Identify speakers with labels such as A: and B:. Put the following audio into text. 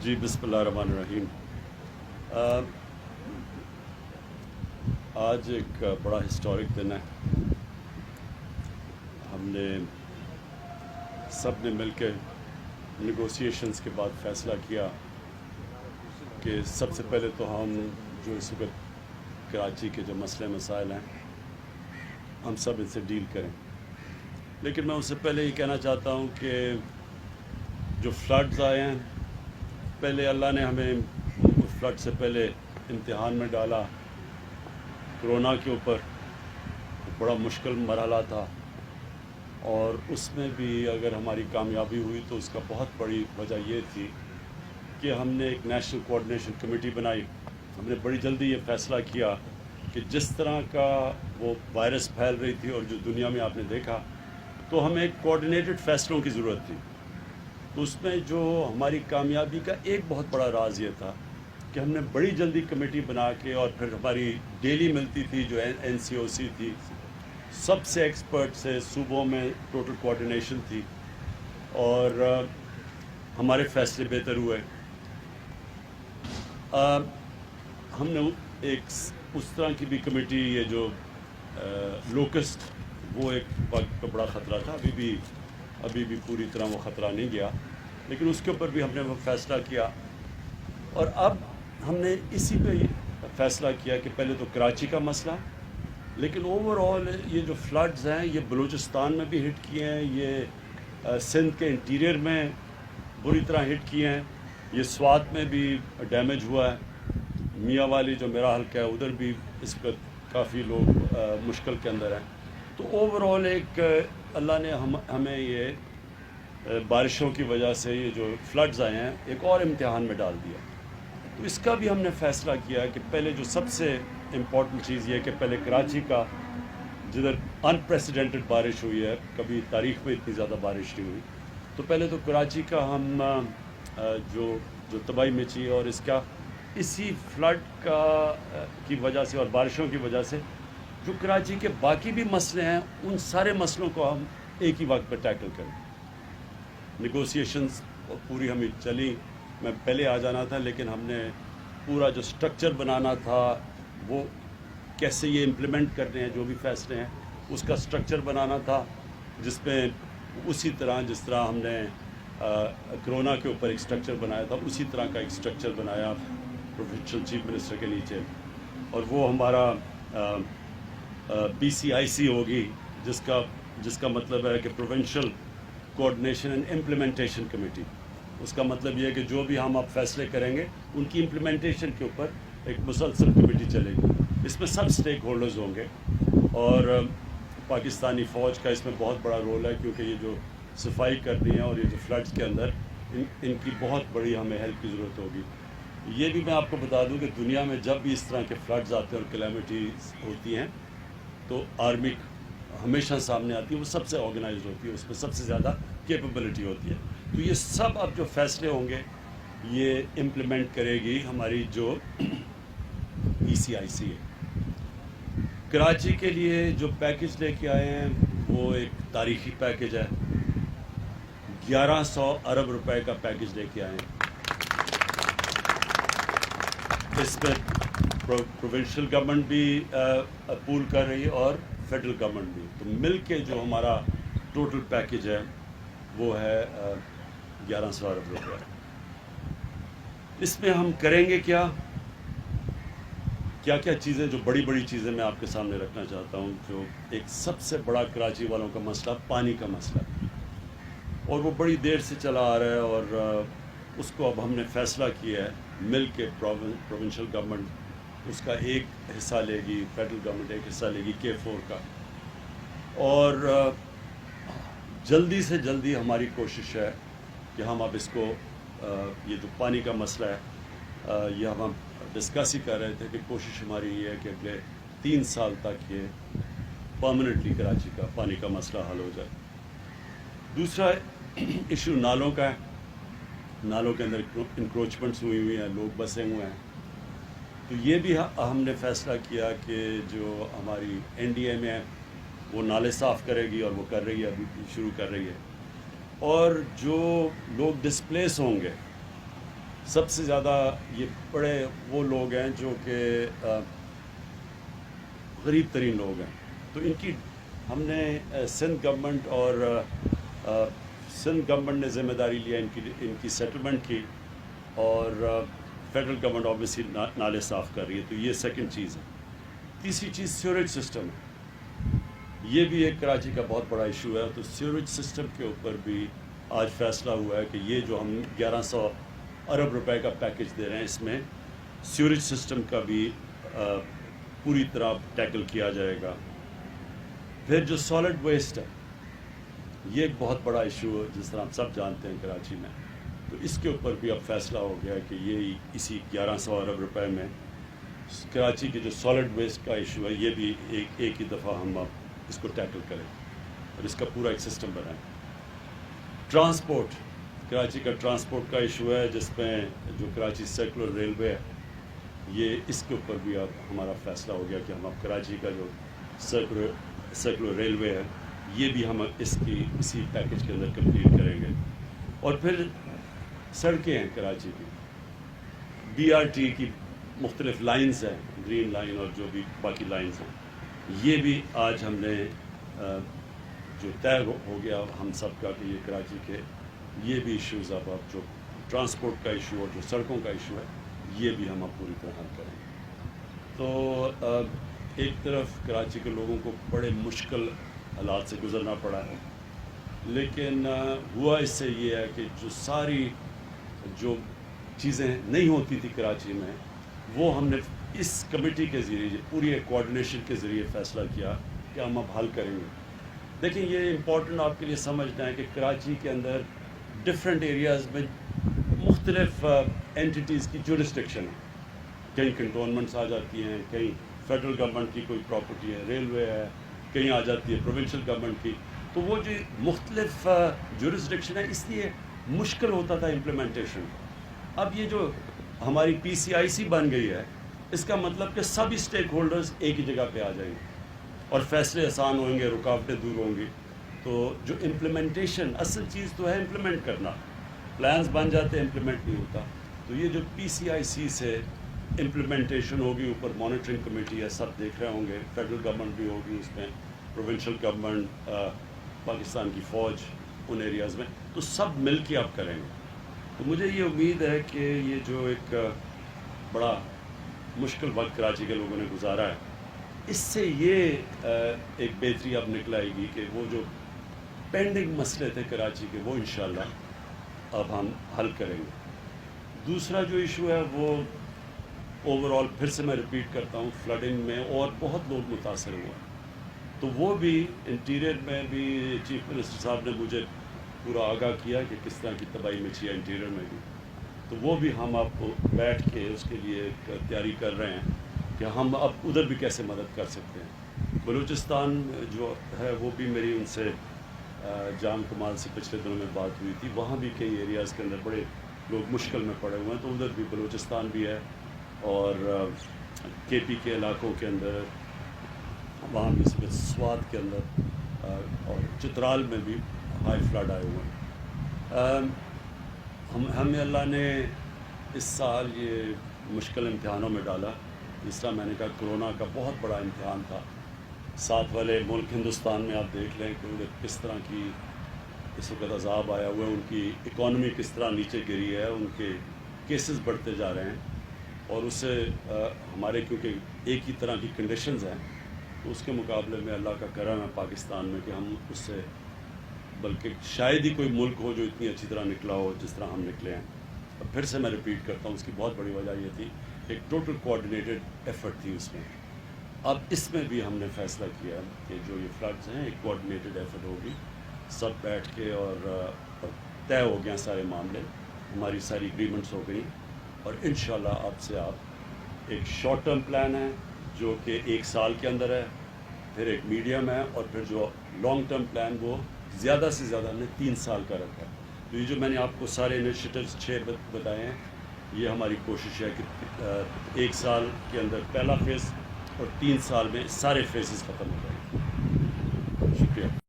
A: جی بسم اللہ الرحمن الرحیم. آج ایک بڑا ہسٹورک دن ہے. ہم نے سب نے مل کے نیگوسیشنز کے بعد فیصلہ کیا کہ سب سے پہلے تو ہم جو اس وقت کراچی کے جو مسئلے مسائل ہیں ہم سب ان سے ڈیل کریں. لیکن میں اس سے پہلے یہ کہنا چاہتا ہوں کہ جو فلڈز آئے ہیں، پہلے اللہ نے ہمیں اس فلڈ سے پہلے امتحان میں ڈالا. کرونا کے اوپر بڑا مشکل مرحلہ تھا، اور اس میں بھی اگر ہماری کامیابی ہوئی تو اس کا بہت بڑی وجہ یہ تھی کہ ہم نے ایک نیشنل کوآرڈینیشن کمیٹی بنائی. ہم نے بڑی جلدی یہ فیصلہ کیا کہ جس طرح کا وہ وائرس پھیل رہی تھی اور جو دنیا میں آپ نے دیکھا، تو ہمیں ایک کوآرڈینیٹڈ فیصلوں کی ضرورت تھی. تو اس میں جو ہماری کامیابی کا ایک بہت بڑا راز یہ تھا کہ ہم نے بڑی جلدی کمیٹی بنا کے، اور پھر ہماری ڈیلی ملتی تھی جو NCOC تھی، سب سے ایکسپرٹ سے صوبوں میں ٹوٹل کوآرڈینیشن تھی، اور ہمارے فیصلے بہتر ہوئے. ہم نے ایک اس طرح کی بھی کمیٹی، یہ جو لوکسٹ، وہ ایک وقت کا بڑا خطرہ تھا. ابھی بھی پوری طرح وہ خطرہ نہیں گیا، لیکن اس کے اوپر بھی ہم نے وہ فیصلہ کیا. اور اب ہم نے اسی پہ فیصلہ کیا کہ پہلے تو کراچی کا مسئلہ، لیکن اوور آل یہ جو فلڈز ہیں یہ بلوچستان میں بھی ہٹ کیے ہیں، یہ سندھ کے انٹیریئر میں بری طرح ہٹ کیے ہیں، یہ سوات میں بھی ڈیمیج ہوا ہے، میاں والی جو میرا حلقہ ہے ادھر بھی اس وقت کافی لوگ مشکل کے اندر ہیں. تو اوور آل ایک اللہ نے ہمیں یہ بارشوں کی وجہ سے یہ جو فلڈز آئے ہیں ایک اور امتحان میں ڈال دیا. تو اس کا بھی ہم نے فیصلہ کیا کہ پہلے جو سب سے امپورٹنٹ چیز یہ کہ پہلے کراچی کا، جدھر انپریسیڈنٹڈ بارش ہوئی ہے، کبھی تاریخ میں اتنی زیادہ بارش نہیں ہوئی، تو پہلے تو کراچی کا ہم جو تباہی مچی ہے، اور اس کا اسی فلڈ کی وجہ سے اور بارشوں کی وجہ سے جو کراچی کے باقی بھی مسئلے ہیں، ان سارے مسئلوں کو ہم ایک ہی وقت پہ ٹیکل کریں. نیگوسیشنز پوری ہمیں چلی. میں پہلے آ جانا تھا، لیکن ہم نے پورا جو سٹرکچر بنانا تھا، وہ کیسے یہ امپلیمنٹ کرنے ہیں جو بھی فیصلے ہیں، اس کا سٹرکچر بنانا تھا، جس میں اسی طرح جس طرح ہم نے کرونا کے اوپر ایک سٹرکچر بنایا تھا، اسی طرح کا ایک سٹرکچر بنایا پروونشل چیف منسٹر کے نیچے. اور وہ ہمارا PCIC ہوگی، جس کا مطلب ہے کہ provincial coordination and implementation committee. اس کا مطلب یہ ہے کہ جو بھی ہم اب فیصلے کریں گے ان کی امپلیمنٹیشن کے اوپر ایک مسلسل کمیٹی چلے گی. اس میں سب سٹیک ہولڈرز ہوں گے، اور پاکستانی فوج کا اس میں بہت بڑا رول ہے، کیونکہ یہ جو صفائی کرنی ہے اور یہ جو فلڈز کے اندر ان کی بہت بڑی ہمیں ہیلپ کی ضرورت ہوگی. یہ بھی میں آپ کو بتا دوں کہ دنیا میں جب بھی اس طرح کے فلڈز آتے ہیں اور کلیمٹیز ہوتی ہیں، تو آرمی ہمیشہ سامنے آتی ہے، وہ سب سے آرگنائزڈ ہوتی ہے، اس میں سب سے زیادہ کیپیبلٹی ہوتی ہے. تو یہ سب اب جو فیصلے ہوں گے یہ امپلیمنٹ کرے گی ہماری جو PCIC ہے. کراچی کے لیے جو پیکج لے کے آئے ہیں وہ ایک تاریخی پیکج ہے. 1100 ارب روپے کا پیکج لے کے آئے ہیں. اس میں پروونشل گورنمنٹ بھی پول کر رہی ہے اور فیڈرل گورنمنٹ بھی. تو مل کے جو ہمارا ٹوٹل پیکج ہے وہ ہے 1100 ارب روپے. اس میں ہم کریں گے کیا چیزیں، جو بڑی بڑی چیزیں میں آپ کے سامنے رکھنا چاہتا ہوں. جو ایک سب سے بڑا کراچی والوں کا مسئلہ پانی کا مسئلہ ہے، اور وہ بڑی دیر سے چلا آ رہا ہے، اور اس کو اب ہم نے فیصلہ کیا ہے مل کے. پروونشل گورنمنٹ اس کا ایک حصہ لے گی، فیڈرل گورنمنٹ ایک حصہ لے گی K4 کا. اور جلدی سے جلدی ہماری کوشش ہے کہ ہم اب اس کو یہ جو پانی کا مسئلہ ہے، یہ ہم ڈسکس ہی کر رہے تھے کہ کوشش ہماری یہ ہے کہ اگلے 3 سال تک یہ پرماننٹلی کراچی کا پانی کا مسئلہ حل ہو جائے. دوسرا ایشو نالوں کا ہے. نالوں کے اندر انکروچمنٹس ہوئی ہیں، لوگ بسے ہوئے ہیں. تو یہ بھی ہم نے فیصلہ کیا کہ جو ہماری NDA میں وہ نالے صاف کرے گی، اور وہ کر رہی ہے، ابھی شروع کر رہی ہے. اور جو لوگ ڈسپلیس ہوں گے سب سے زیادہ یہ بڑے وہ لوگ ہیں جو کہ غریب ترین لوگ ہیں، تو ان کی ہم نے سندھ گورنمنٹ اور سندھ گورنمنٹ نے ذمہ داری لیا ان کی سیٹلمنٹ کی، اور فیڈرل گورنمنٹ آبویسلی نالے صاف کر رہی ہے، تو یہ سیکنڈ چیز ہے۔ تیسری چیز سیوریج سسٹم ہے، یہ بھی ایک کراچی کا بہت بڑا ایشو ہے، تو سیوریج سسٹم کے اوپر بھی آج فیصلہ ہوا ہے کہ یہ جو ہم 1100 ارب روپے کا پیکج دے رہے ہیں، اس میں سیوریج سسٹم کا بھی پوری طرح ٹیکل کیا جائے گا۔ پھر جو سالڈ ویسٹ ہے، یہ ایک بہت بڑا ایشو ہے، جس طرح ہم سب جانتے ہیں کراچی میں، تو اس کے اوپر بھی اب فیصلہ ہو گیا کہ یہ اسی 1100 ارب روپے میں کراچی کے جو سالڈ ویسٹ کا ایشو ہے، یہ بھی ایک ہی دفعہ ہم اب اس کو ٹیکل کریں اور اس کا پورا ایک سسٹم بنائیں۔ ٹرانسپورٹ، کراچی کا ٹرانسپورٹ کا ایشو ہے، جس میں جو کراچی سرکولر ریلوے ہے، یہ اس کے اوپر بھی اب ہمارا فیصلہ ہو گیا کہ ہم اب کراچی کا جو سرکولر ریلوے ہے، یہ بھی ہم اسی پیکج کے اندر کمپلیٹ کریں گے۔ اور پھر سڑکیں ہیں کراچی کی، بی آر ٹی کی مختلف لائنز ہیں، گرین لائن اور جو بھی باقی لائنز ہیں، یہ بھی آج ہم نے جو طے ہو گیا ہم سب کا کہ یہ کراچی کے یہ بھی ایشوز اب جو ٹرانسپورٹ کا ایشو اور جو سڑکوں کا ایشو ہے، یہ بھی ہم اب پوری طرح حل کریں گے۔ تو ایک طرف کراچی کے لوگوں کو بڑے مشکل حالات سے گزرنا پڑا ہے، لیکن ہوا اس سے یہ ہے کہ جو ساری جو چیزیں نہیں ہوتی تھی کراچی میں، وہ ہم نے اس کمیٹی کے ذریعے پوری کوآرڈینیشن کے ذریعے فیصلہ کیا کہ ہم اب حل کریں گے۔ دیکھیں، یہ امپورٹنٹ آپ کے لیے سمجھنا ہے کہ کراچی کے اندر ڈفرینٹ ایریاز میں مختلف اینٹیز کی جورسڈکشن ہے، کہیں کنٹونمنٹس آ جاتی ہیں، کہیں فیڈرل گورنمنٹ کی کوئی پراپرٹی ہے، ریلوے ہے، کہیں آ جاتی ہے پروونشل گورنمنٹ کی، تو وہ جو مختلف جورسڈکشن ہے، اس لیے مشکل ہوتا تھا امپلیمنٹیشن۔ اب یہ جو ہماری پی سی آئی سی بن گئی ہے، اس کا مطلب کہ سب اسٹیک ہولڈرز ایک ہی جگہ پہ آ جائیں گے اور فیصلے آسان ہوئیں گے، رکاوٹیں دور ہوں گی۔ تو جو امپلیمنٹیشن، اصل چیز تو ہے امپلیمنٹ کرنا، پلانز بن جاتے ہیں، امپلیمنٹ نہیں ہوتا، تو یہ جو پی سی آئی سی سے امپلیمنٹیشن ہوگی، اوپر مانیٹرنگ کمیٹی ہے، سب دیکھ رہے ہوں گے، فیڈرل گورنمنٹ بھی ہوگی اس میں، پروونشل گورنمنٹ، پاکستان کی فوج ان ایریاز میں، تو سب مل کے اب کریں گے۔ تو مجھے یہ امید ہے کہ یہ جو ایک بڑا مشکل وقت کراچی کے لوگوں نے گزارا ہے، اس سے یہ ایک بہتری اب نکل آئے گی کہ وہ جو پینڈنگ مسئلے تھے کراچی کے، وہ انشاءاللہ اب ہم حل کریں گے۔ دوسرا جو ایشو ہے وہ اوورآل، پھر سے میں ریپیٹ کرتا ہوں، فلڈنگ میں اور بہت لوگ متاثر ہوئے، تو وہ بھی انٹیریئر میں بھی چیف منسٹر صاحب نے مجھے پورا آگاہ کیا کہ کس طرح کی تباہی مچی ہے انٹیریئر میں بھی، تو وہ بھی ہم آپ کو بیٹھ کے اس کے لیے تیاری کر رہے ہیں کہ ہم اب ادھر بھی کیسے مدد کر سکتے ہیں۔ بلوچستان جو ہے، وہ بھی میری ان سے جام کمال سے پچھلے دنوں میں بات ہوئی تھی، وہاں بھی کئی ایریاز کے اندر بڑے لوگ مشکل میں پڑے ہوئے ہیں، تو ادھر بھی بلوچستان بھی ہے، اور کے پی کے علاقوں کے اندر، وہاں بھی سوات کے اندر اور چترال میں بھی ہائی فلڈ آئے ہوئے ہیں۔ ہمیں اللہ نے اس سال یہ مشکل امتحانوں میں ڈالا، جس طرح میں نے کہا کرونا کا بہت بڑا امتحان تھا، ساتھ والے ملک ہندوستان میں آپ دیکھ لیں کہ انہیں کس طرح کی اس وقت عذاب آیا ہوا ہے، ان کی اکانومی کس طرح نیچے گری ہے، ان کے کیسز بڑھتے جا رہے ہیں، اور اس سے ہمارے کیونکہ ایک ہی طرح کی کنڈیشنز ہیں، تو اس کے مقابلے میں اللہ کا کرم ہے پاکستان میں کہ ہم اس سے، بلکہ شاید ہی کوئی ملک ہو جو اتنی اچھی طرح نکلا ہو جس طرح ہم نکلے ہیں۔ اور پھر سے میں ریپیٹ کرتا ہوں، اس کی بہت بڑی وجہ یہ تھی، ایک ٹوٹل کوآرڈینیٹڈ ایفرٹ تھی اس میں۔ اب اس میں بھی ہم نے فیصلہ کیا کہ جو یہ فلڈز ہیں، ایک کوآرڈینیٹڈ ایفرٹ ہوگی، سب بیٹھ کے، اور طے ہو گیا سارے معاملے، ہماری ساری اگریمنٹس ہو گئی، اور انشاءاللہ اب سے آپ ایک شارٹ ٹرم پلان ہے جو کہ 1 سال کے اندر ہے، پھر ایک میڈیم ہے، اور پھر جو لانگ ٹرم پلان وہ زیادہ سے زیادہ ہم نے 3 سال کا رکھا ہے۔ تو یہ جو میں نے آپ کو سارے انیشیٹوز 6 بتائے ہیں، یہ ہماری کوشش ہے کہ 1 سال کے اندر پہلا فیز اور 3 سال میں سارے فیزز ختم ہو جائیں گے۔ شکریہ۔